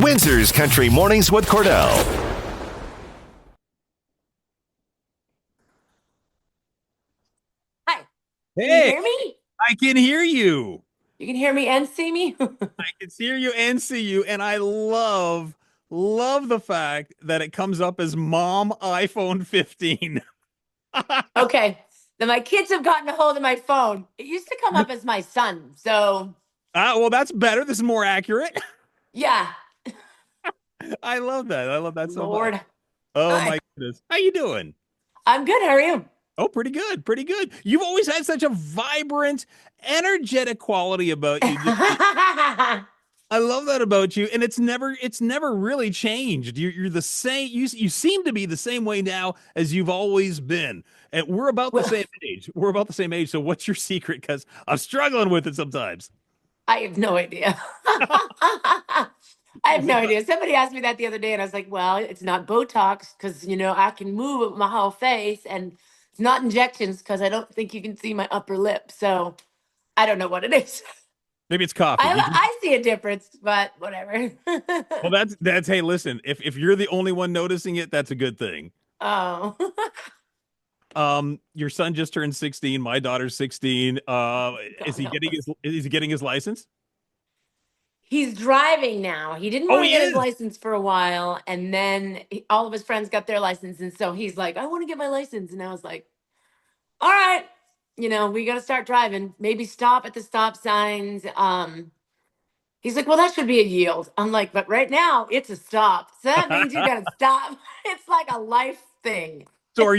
Windsor's Country Mornings with Cordell. Hi, can you Hey, hear me? I can hear you. You can hear me and see me? I can hear you and see you, and I love the fact that it comes up as Mom iPhone 15. Okay. Then my kids have gotten a hold of my phone. It used to come up as my son. So, Well, that's better. This is more accurate. yeah. I love that. I love that so much. Lord. Oh Hi. my goodness. How you doing? I'm good. How are you? Oh, pretty good. Pretty good. You've always had such a vibrant, energetic quality about you. I love that about you, and it's never really changed. You're the same. You seem to be the same way now as you've always been, and we're about the Well, same age. We're about the same age. So what's your secret? Because I'm struggling with it sometimes. I have no idea. I have Is no it? idea. Somebody asked me that the other day, and I was like, well, it's not Botox because, I can move my whole face, and it's not injections because I don't think you can see my upper lip. So I don't know what it is. Maybe it's coffee. I see a difference, but whatever. Well, that's. Hey, listen. If you're the only one noticing it, that's a good thing. Oh, Your son just turned 16. My daughter's 16. Is God he help getting us. his license? He's driving now. He didn't Oh, want to he get his is. license for a while, and then all of his friends got their license, and so he's like, "I want to get my license," and I was like, "All right, we got to start driving. Maybe stop at the stop signs." He's like, "Well, that should be a yield." I'm like, "But right now, it's a stop, so that means you got to stop." It's like a life thing. So were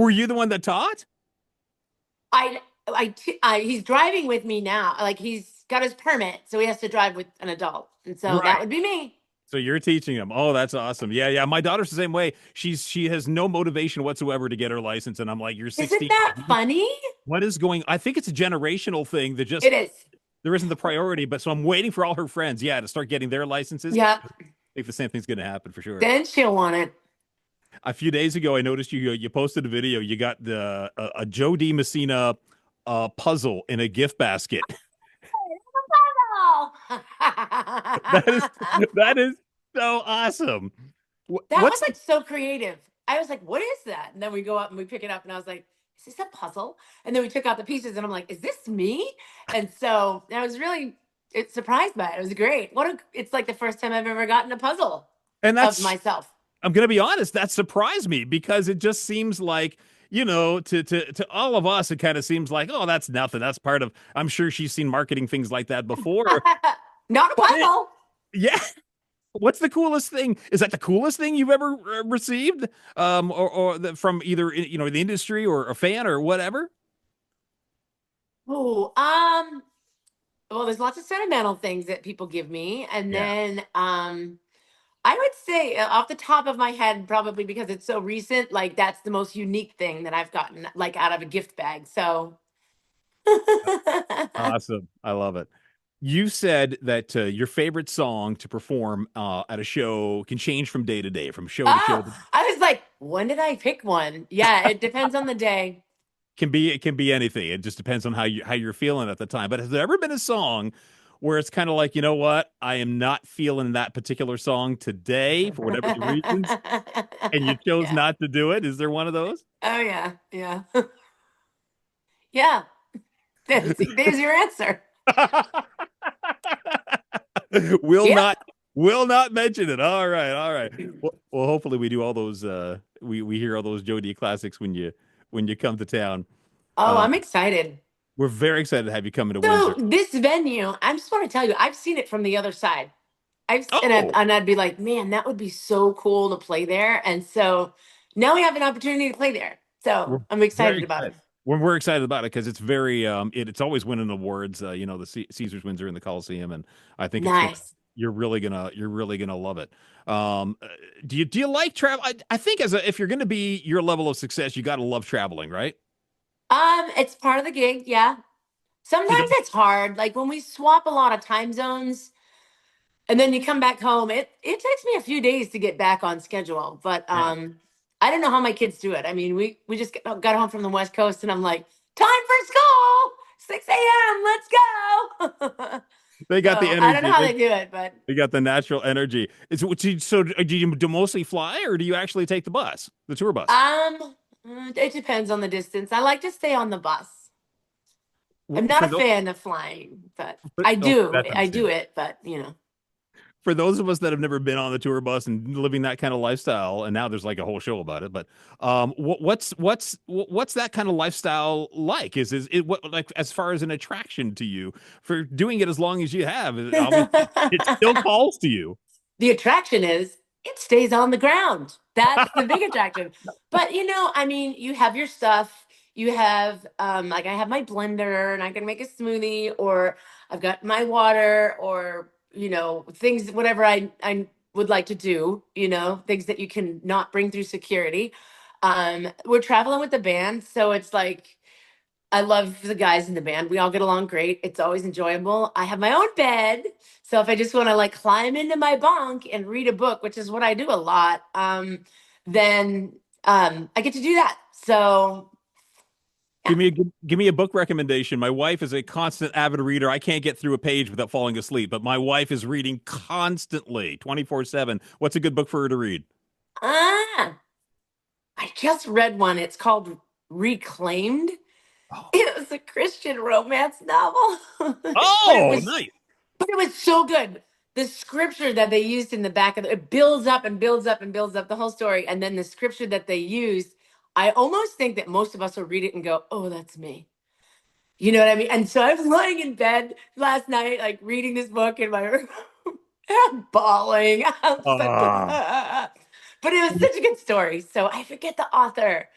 you the one that taught? He's driving with me now. Like he's got his permit, so he has to drive with an adult, and so that Right. would be me. So you're teaching him. Oh, that's awesome. Yeah, yeah. My daughter's the same way. She has no motivation whatsoever to get her license, and I'm like, you're Isn't 16. that funny? What is going? I think it's a generational thing that just It is. there isn't the priority. But so I'm waiting for all her friends, yeah, to start getting their licenses. Yep. I think the same thing's going to happen for sure. Then she'll want it. A few days ago, I noticed you posted a video. You got the a Jo Dee Messina puzzle in a gift basket. Oh. That is that is so awesome. That was What's like so creative. I was like, "What is that?" And then we go up and we pick it up, and I was like, "Is this a puzzle?" And then we took out the pieces, and I'm like, "Is this me?" And so I was really surprised by it. It was great. It's like the first time I've ever gotten a puzzle and of that's myself. I'm gonna be honest, that surprised me because it just seems like, to all of us, it kind of seems like, oh, that's nothing. That's part of I'm sure she's seen marketing things like that before. Not a But puzzle. yeah. What's the coolest thing? Is that the coolest thing you've ever received? From either the industry or a fan or whatever? Oh, well, there's lots of sentimental things that people give me, and Yeah. then I would say off the top of my head, probably because it's so recent, like that's the most unique thing that I've gotten, like out of a gift bag. So, Awesome. I love it. You said that your favorite song to perform at a show can change from day to day, from show to show. oh, I was like, when did I pick one? Yeah, it depends on the day. It can be anything. It just depends on how you're feeling at the time. But has there ever been a song where it's kind of like, you know what, I am not feeling that particular song today for whatever the reasons, and you chose Yeah. not to do it? Is there one of those? Oh yeah. Yeah. Yeah. There's your answer. will Yep. not will not mention it. All right, all right. Well, hopefully we do all those. We hear all those Jo Dee classics when you come to town. Oh, Uh, I'm excited. we're very excited to have you come into So Windsor. this venue, I just want to tell you, I've seen it from the other side. Oh, And I'd be like, man, that would be so cool to play there. And so now we have an opportunity to play there. So we're I'm very excited about it. excited. We're excited about it because it's very it's always winning awards. The Caesars Windsor in the Coliseum, and I think it's gonna Nice. you're really gonna love it. Um, uh, do you like travel? I think if you're gonna be your level of success, you got to love traveling, right? It's part of the gig, yeah. So Sometimes it's hard. Like when we swap a lot of time zones and then you come back home, it takes me a few days to get back on schedule. But yeah. I don't know how my kids do it. I mean, we just got home from the West Coast and I'm like, time for school, 6 a.m., let's go. They got the So I don't know energy. how they do it, but They got the natural energy. So do you mostly fly or do you actually take the bus, the tour bus? it depends on the distance. I like to stay on the bus. I'm not For a those, fan of flying, but I okay, do. that's I do understandable. it, but For those of us that have never been on the tour bus and living that kind of lifestyle, and now there's like a whole show about it, but what's that kind of lifestyle like? Is it what, like, as far as an attraction to you for doing it as long as you have? Obviously, it still calls to you. the attraction is it stays on the ground. That's the big attraction. But I mean, you have your stuff. You have like I have my blender and I can make a smoothie, or I've got my water, or things, whatever I would like to do, things that you can not bring through security. We're traveling with the band, so it's like I love the guys in the band. We all get along great. It's always enjoyable. I have my own bed. So if I just want to like climb into my bunk and read a book, which is what I do a lot, then I get to do that. So yeah. Give me a book recommendation. My wife is a constant avid reader. I can't get through a page without falling asleep, but my wife is reading constantly, 24/7. What's a good book for her to read? Ah, I just read one. It's called Reclaimed. Oh, It was a Christian romance novel. but it oh, was nice. But it was so good. The scripture that they used in the back of it builds up and builds up and builds up the whole story. And then the scripture that they used, I almost think that most of us will read it and go, "Oh, that's me." You know what I mean? And so I was lying in bed last night, like reading this book in my room, and bawling. I was like, Ah, but it was such a good story. So I forget the author.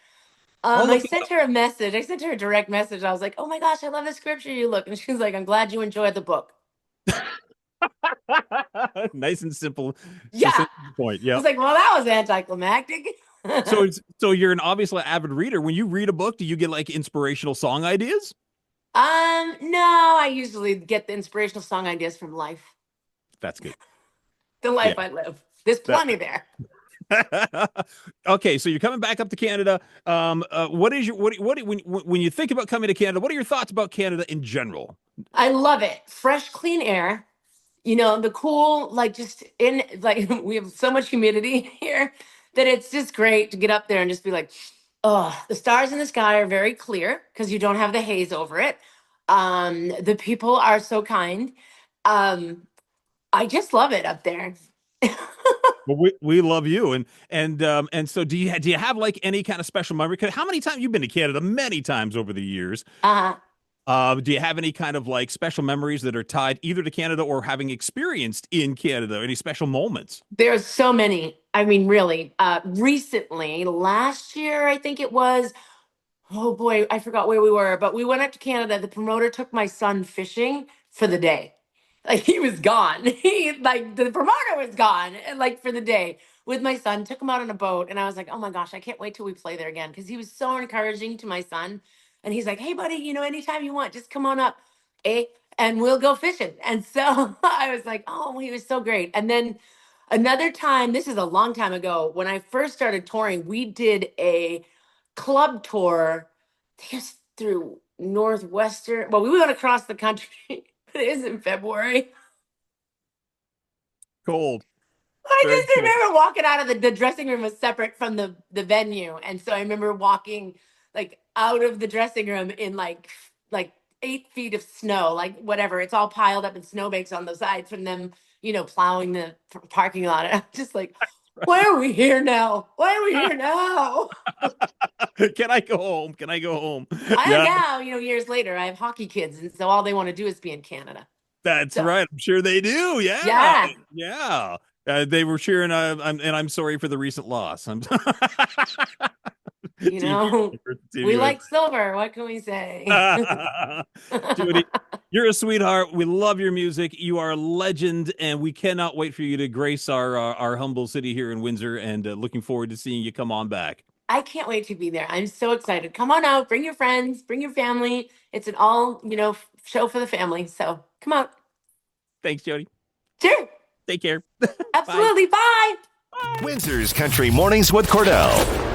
I'll I look it sent her a message. I sent her a direct message. I was like, "Oh my gosh, I love the scripture you look." And she was like, "I'm glad you enjoyed the book." up. Nice and simple, Yeah. succinct to the point. I Yeah. was like, well, that was anticlimactic. So you're an obviously avid reader. When you read a book, do you get like inspirational song ideas? No, I usually get the inspirational song ideas from life, That's good. the Yeah. life I live. There's That plenty there. Okay, so you're coming back up to Canada. What is your what when you think about coming to Canada, what are your thoughts about Canada in general? I love it. Fresh, clean air. The cool, like just in, like, we have so much humidity here that it's just great to get up there and just be like, oh, the stars in the sky are very clear because you don't have the haze over it. The people are so kind. Um, I just love it up there. Well, we love you, and so do you have like any kind of special memory? 'Cause how many times you've been to Canada? Many times over the years. uh, Do you have any kind of like special memories that are tied either to Canada or having experienced in Canada? Any special moments? There's so many. I mean, really. Recently, last year, I think it was. Oh boy, I forgot where we were, but we went up to Canada. The promoter took my son fishing for the day. Like he was gone. He like the promoter was gone, and like for the day with my son. Took him out on a boat, and I was like, oh my gosh, I can't wait till we play there again because he was so encouraging to my son. And he's like, hey buddy, anytime you want, just come on up, eh? And we'll go fishing. And so I was like, oh, he was so great. And then another time, this is a long time ago, when I first started touring, we did a club tour, just through Northwestern. Well, we went across the country. It is in February. Cold, I very just cold. remember walking out of the dressing room was separate from the venue. And so I remember walking like out of the dressing room in like 8 feet of snow, like whatever. It's all piled up in snowbanks on the sides from them, plowing the parking lot. And I'm just like, why are we here now? Why are we here now? Can I go home? Can I go home? I Yeah, now, years later, I have hockey kids, and so all they want to do is be in Canada. that's So right. I'm sure they do. Yeah, yeah, yeah. They were cheering, and I'm sorry for the recent loss. I'm you Team know, Team we USA. like silver. What can we say? Judy, you're a sweetheart. We love your music. You are a legend, and we cannot wait for you to grace our humble city here in Windsor. And looking forward to seeing you come on back. I can't wait to be there. I'm so excited. Come on out, bring your friends, bring your family. It's an all, show for the family. So come out. Thanks, Jody. Sure. Take care. Bye. Absolutely. Bye. Windsor's Country Mornings with Cordell.